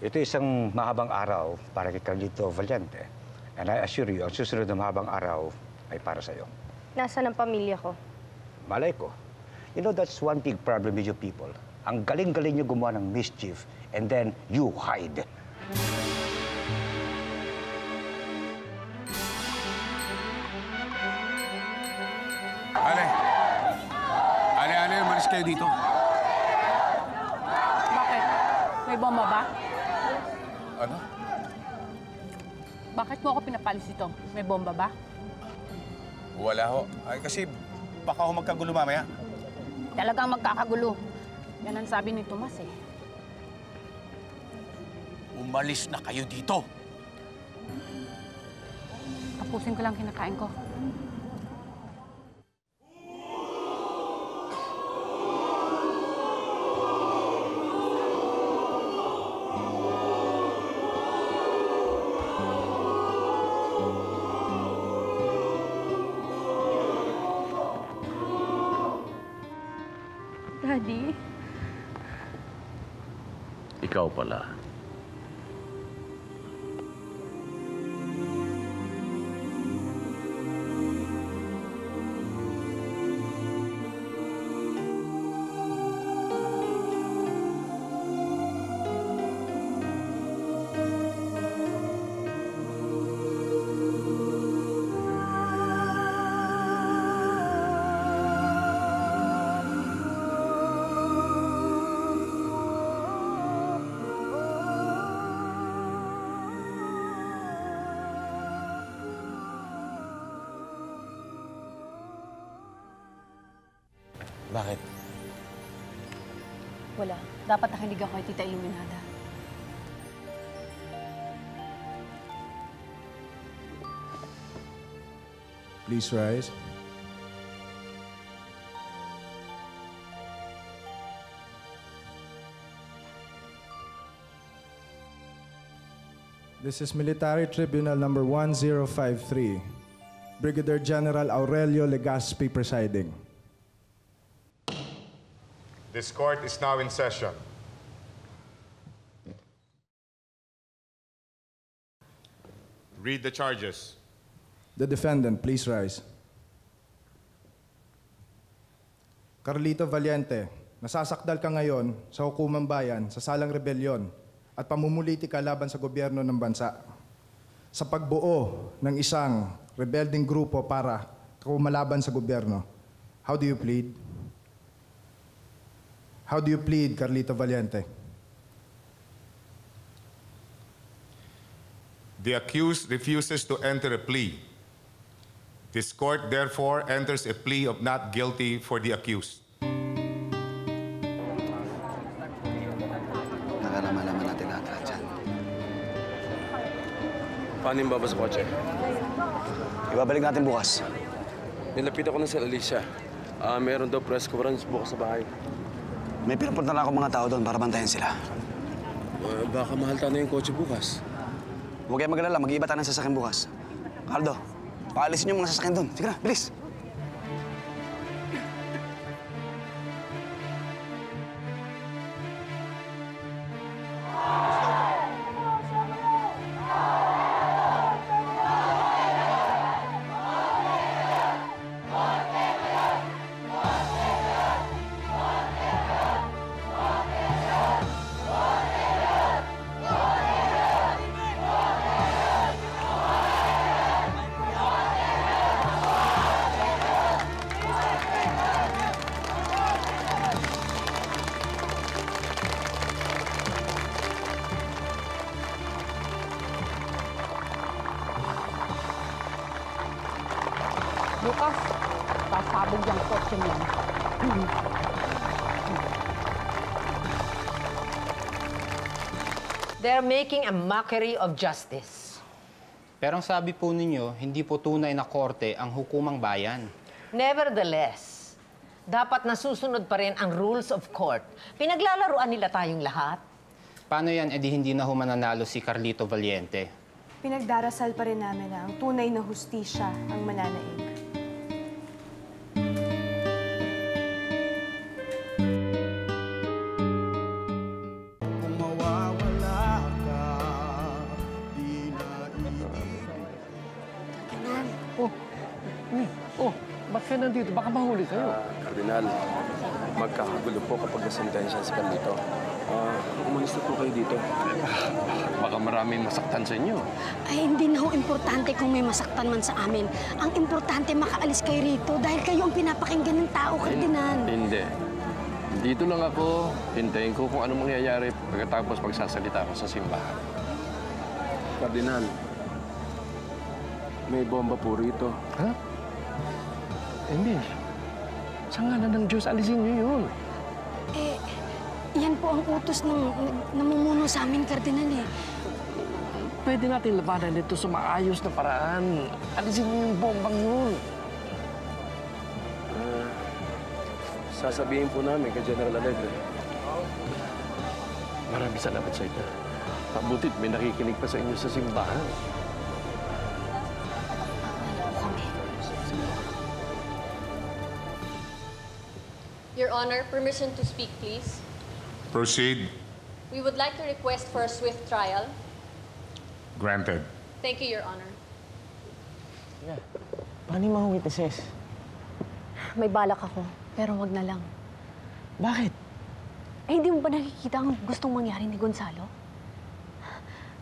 Ito isang mahabang araw para kay Carlito Valiente. And I assure you, ang susunod na mahabang araw ay para sa'yo. Nasaan ang pamilya ko? Malay ko. You know, that's one big problem with you people. Ang galing-galing niyo gumawa ng mischief and then you hide. Ale, umalis kayo dito. Bakit? May bomba ba? Ano? Bakit mo ako pinapalis dito? May bomba ba? Wala ho. Ay, kasi baka ho magkagulo mamaya. Talagang magkakagulo. Yan ang sabi ni Tomas eh. Umalis na kayo dito. Tapusin ko lang kinakain ko. Daddy? Ikaw pala. Bakit? Wala. Dapat nakinig ako kay Tita Iluminada. Please rise. This is Military Tribunal number 1053. Brigadier General Aurelio Legazpi presiding. This court is now in session. Read the charges. The defendant, please rise. Carlito Valiente, nasasakdal ka ngayon sa hukumang bayan sa salang rebelyon at pamumuliti ka laban sa gobyerno ng bansa. Sa pagbuo ng isang rebelding grupo para kumalaban sa gobyerno, how do you plead? How do you plead, Carlito Valiente? The accused refuses to enter a plea. This court therefore enters a plea of not guilty for the accused. Nakarama-laman natin lahat dyan. Paano yung baba sa kotse? Ibabalik natin bukas. Nilapit ako na si Alicia. Meron daw press conference bukas sa bahay. May pinapunta na ako mga tao doon para bantayan sila. Baka mahal na yung kotse bukas. Huwag kayong mag-alala, mag-iiba tayo ng sasakyan bukas. Carlo, paalisin yung mga sasakyan doon. Sige na, bilis! Bukas, pasabog yung kotse niyan. They're making a mockery of justice. Pero ang sabi po ninyo, hindi po tunay na korte ang hukumang bayan. Nevertheless, dapat nasusunod pa rin ang rules of court. Pinaglalaruan nila tayong lahat. Paano yan, edi hindi na ho mananalo si Carlito Valiente? Pinagdarasal pa rin namin na ang tunay na hustisya ang mananaig. Kung mawawala Ba't kayo nandito? Baka mahuli kayo. Kardinal, magkakagulo po kapag nasentensya si Carlito. Umalis na po kayo dito. Baka maraming masaktan sa inyo. Ay, hindi na ho importante kung may masaktan man sa amin. Ang importante, makaalis kayo rito dahil kayo ang pinapakinggan ng tao, Kardinal. Hindi. Dito lang ako. Hintayin ko kung anong mangyayari pagkatapos magsasalita ako sa simbahan. Kardinal, may bomba po rito. Ha? Hindi. Sa ngalan ng Diyos, alisin niyo yun. Eh, yan po ang utos ng namumuno sa amin, Kardinal eh. Pwede natin labanan ito sa maayos na paraan. Alisin niyo yung bombang yun. Sasabihin po namin kay General Alegre. Maraming salamat sa inyo. Mabutit may nakikinig pa sa inyo sa simbahan. Your Honor, permission to speak, please. Proceed. We would like to request for a swift trial. Granted. Thank you, Your Honor. Paano yung mga witnesses? May balak ako, pero wag na lang. Bakit? Eh, hindi mo ba nakikita ang gustong mangyari ni Gonzalo?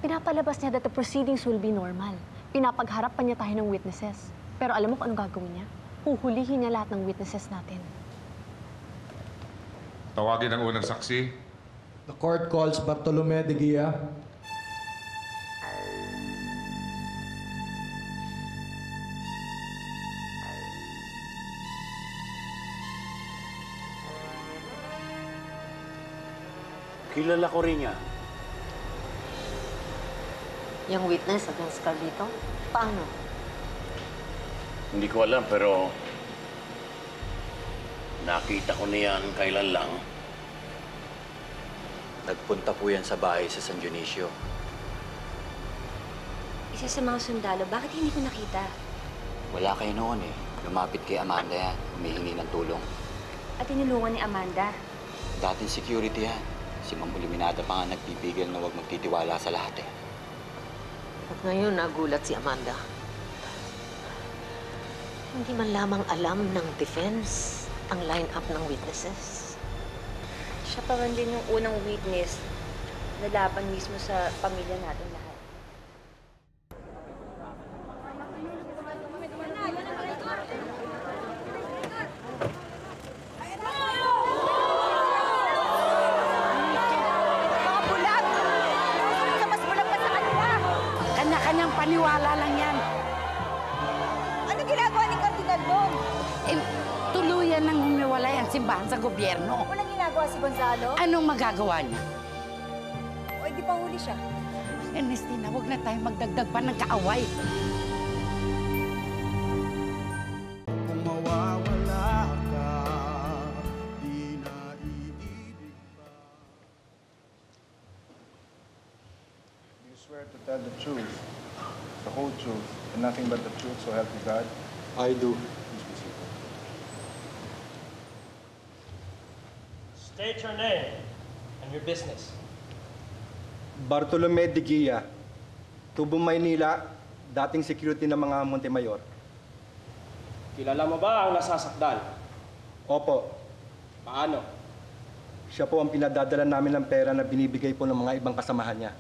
Pinapalabas niya that the proceedings will be normal. Pinapagharap pa niya tayo ng witnesses. Pero alam mo kung anong gagawin niya? Huhulihin niya lahat ng witnesses natin. Tawagin ang unang saksi. The court calls Bartolome de Guia. Kilala ko rin niya. Yung witness against Carlito? Paano? Hindi ko alam, pero nakita ko niyan kailan lang. Nagpunta po yan sa bahay sa San Dionisio. Isa sa mga sundalo, bakit hindi ko nakita? Wala kayo noon eh. Lumapit kay Amanda yan, humihingi ng tulong. At tinulungan ni Amanda. Dating security yan. Si Ma'am Uliminada pa nga nagpipigil na huwag magtitiwala sa lahat eh. At ngayon, nagulat si Amanda. Hindi man lamang alam ng defense ang line-up ng witnesses. Siya pa man din yung unang witness na laban mismo sa pamilya natin lahat. Kanya-kanyang paniwala lang yan. Ano ginagawa ni Kardinal doon? Eh, tuluyan nang humiwalay ang simbahan sa gobyerno. Walang ginagawa si Gonzalo? Anong magagawa niya? O, di pa huli siya. Ernestina, huwag na tayo magdagdag pa ng kaaway. Kung mawawala ka, di na iibig pa. You swear to tell the truth, the whole truth, and nothing but the truth, so help you God? I do. State your name and your business. Bartolome de Guia, Tubong, Maynila, dating security ng mga Montemayor. Kilala mo ba ang nasasakdal? Opo. Paano? Siya po ang pinadadala namin ng pera na binibigay po ng mga ibang kasamahan niya.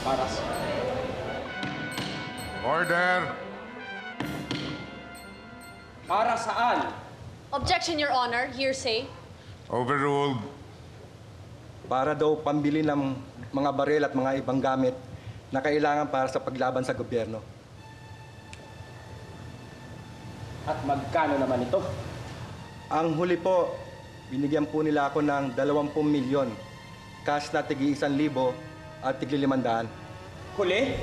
Para sa... Order! Para saan? Objection, Your Honor. Hearsay. Overruled. Para daw pambili ng mga baril at mga ibang gamit na kailangan para sa paglaban sa gobyerno. At magkano naman ito? Ang huli po, binigyan po nila ako ng 20 milyon. Cash na tig-1,000 at tig-500. Huli?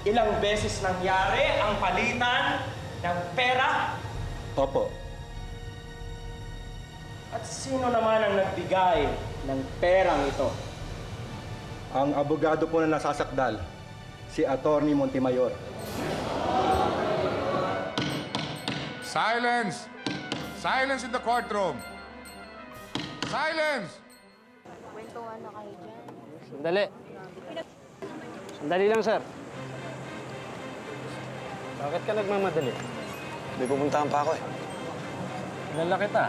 Ilang beses nangyari ang palitan ng pera? Opo. At sino naman ang nagbigay ng perang ito? Ang abogado po na nasasakdal, si Attorney Montemayor. Silence! Silence in the courtroom! Silence! Kwentuhan na kayo dyan. Sandali. Sandali lang, sir. Bakit ka nagmamadali? May pupuntahan pa ako eh. Kilala kita.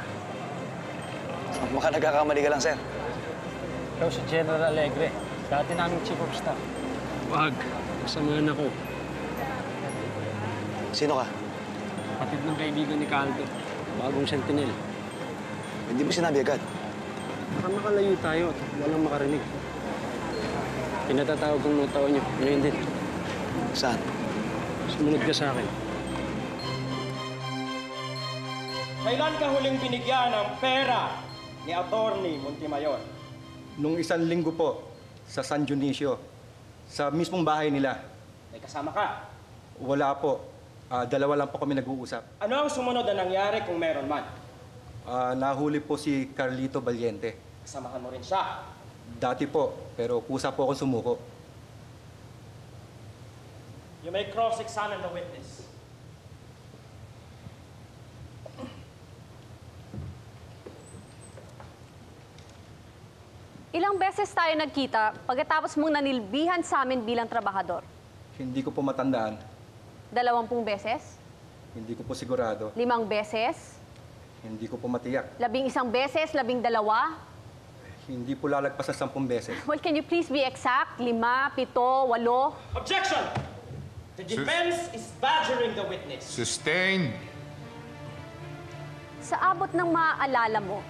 Baka nagkakamali ka lang, sir. Ikaw si General Alegre. Dati naming chief of staff. Wag. Kasamahan ako. Sino ka? Kapatid ng kaibigan ni Caldo. Bagong sentinel. Hindi mo sinabi agad. Baka makalayo tayo at walang makarinig. Pinatatawag kong mga tao niyo. Ngayon din. Saan? Sumunod ka sa akin. Kailan ka huling binigyan ng pera ni Attorney Montemayor? Nung 1 linggo po, sa San Dionisio, sa mismong bahay nila. May kasama ka. Wala po. 2 lang po kami nag-uusap. Ano ang sumunod na nangyari kung meron man? Nahuli po si Carlito Valiente. Kasamahan mo rin siya. Dati po, pero kusa po akong sumuko. You may cross-examine the witness. Ilang beses tayo nagkita pagkatapos mong nanilbihan sa amin bilang trabahador? Hindi ko po matandaan. 20 beses? Hindi ko po sigurado. 5 beses? Hindi ko po matiyak. 11 beses? 12? Hindi po lalagpas sa 10 beses. Well, can you please be exact? 5, 7, 8? Objection! The defense is badgering the witness. Sustained. Sa abot ng maaalala mo,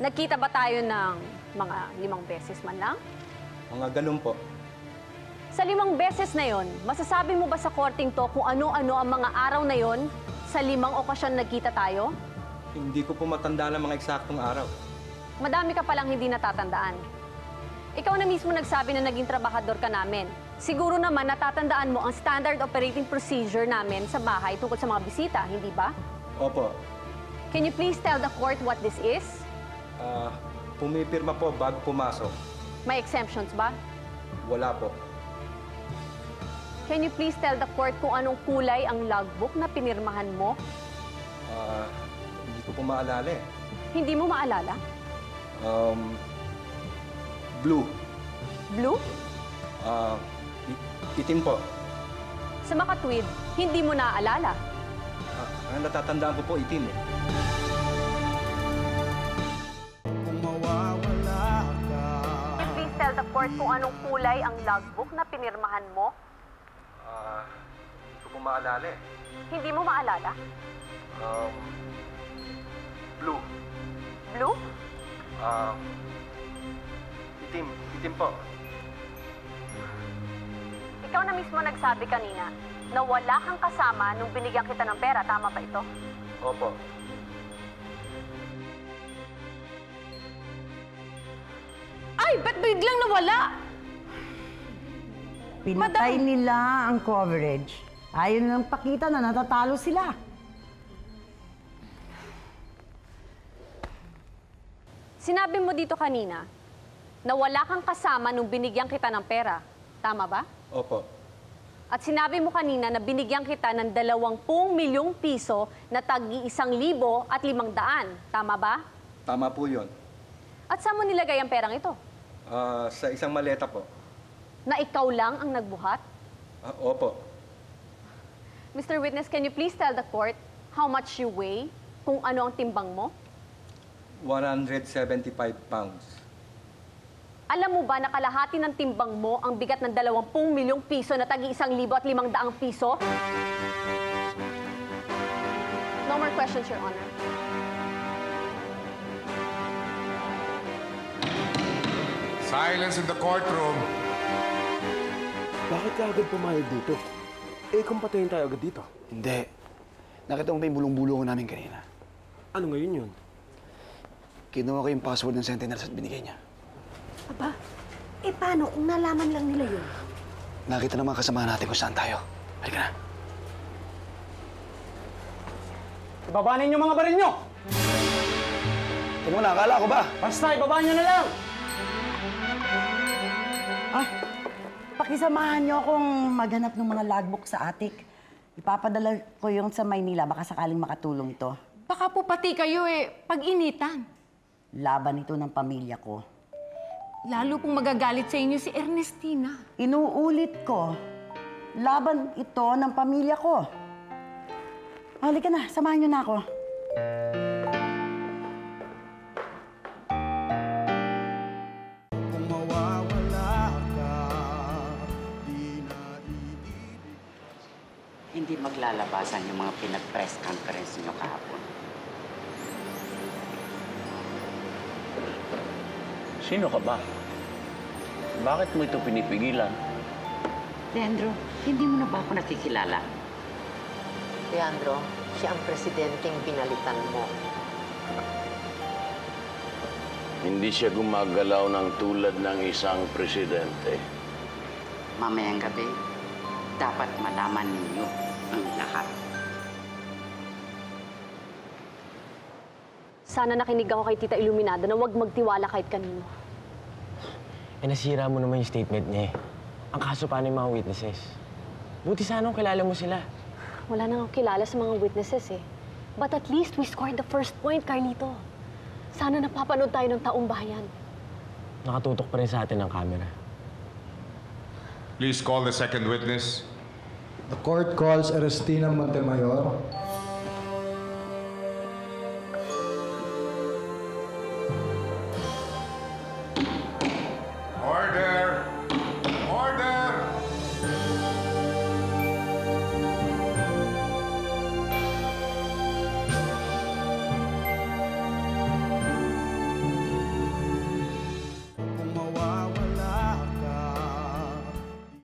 nagkita ba tayo ng mga 5 beses man lang? Mga ganun po. Sa 5 beses na yon, masasabi mo ba sa korting to kung ano-ano ang mga araw na yon sa 5 okasyon nagkita tayo? Hindi ko po matandaan ang mga eksaktong araw. Madami ka palang hindi natatandaan. Ikaw na mismo nagsabi na naging trabahador ka namin. Siguro naman natatandaan mo ang standard operating procedure namin sa bahay tungkol sa mga bisita, hindi ba? Opo. Can you please tell the court what this is? Pumipirma po bago pumasok. May exemptions ba? Wala po. Can you please tell the court kung anong kulay ang logbook na pinirmahan mo? Hindi ko po maalala eh. Hindi mo maalala? Blue. Blue? Itim po. Sa makatwid, hindi mo naaalala. Ang natatandaan ko po, itim eh. Can you please tell the court kung anong kulay ang logbook na pinirmahan mo? Hindi ko po maalala eh. Hindi mo maalala? Blue. Blue? Itim. Itim po. Ikaw na mismo nagsabi kanina na wala kang kasama nung binigyan kita ng pera. Tama ba ito? Opo. Ay, ba't biglang nawala? Pinatay nila ang coverage. Ayaw nilang pakita na natatalo sila. Sinabi mo dito kanina na wala kang kasama nung binigyan kita ng pera. Tama ba? Opo. At sinabi mo kanina na binigyan kita ng 20 milyong piso na tag-1,500. Tama ba? Tama po yun. At saan mo nilagay ang perang ito? Sa isang maleta po. Na ikaw lang ang nagbuhat? Opo. Mr. Witness, can you please tell the court how much you weigh? Kung ano ang timbang mo? 175 pounds. Alam mo ba na kalahati ng timbang mo ang bigat ng 20 milyong piso na tag-1,500 piso? No more questions, Your Honor. Silence in the courtroom. Bakit ka agad pumayag dito? Eh, kung patayin tayo agad dito. Hindi. Nakita mo pa yung bulong-bulungan namin kanina. Ano ngayon yun? Kinuha ko yung password ng Sentinels at binigay niya. Aba, eh paano kung nalaman lang nila yun? Nakita ng mga kasama natin kung saan tayo. Halika na. Ibaba ninyo mga baril nyo! Ito mo na, akala ko ba? Basta, ibaba nyo na lang! Pakisamahan niyo akong maghanap ng mga logbook sa attic. Ipapadala ko yung sa Maynila, baka sakaling makatulong to. Baka po pati kayo pag-initan. Laban ito ng pamilya ko. Lalo pong magagalit sa inyo si Ernestina. Inuulit ko, Laban ito ng pamilya ko. Halika na, samahan niyo na ako. Hindi maglalabasan yung mga pinag-press conference niyo kahapon. Sino ka ba? Bakit mo ito pinipigilan? Leandro, hindi mo na ba ako nakikilala? Leandro, siya ang presidenteng binalitan mo. Hindi siya gumagalaw ng tulad ng isang presidente. Mamayang gabi, dapat malaman ninyo ang lahat. Sana nakinig ako kay Tita Iluminada na huwag magtiwala kahit kanino. Eh, nasira mo naman yung statement niya eh. Ang kaso paano yung mga witnesses? Buti sana kung kilala mo sila. Wala nang ako kilala sa mga witnesses eh. But at least we scored the first point, Carlito. Sana napapanood tayo ng taong bayan. Nakatutok pa rin sa atin ang camera. Please call the second witness. The court calls Ernestina Montemayor,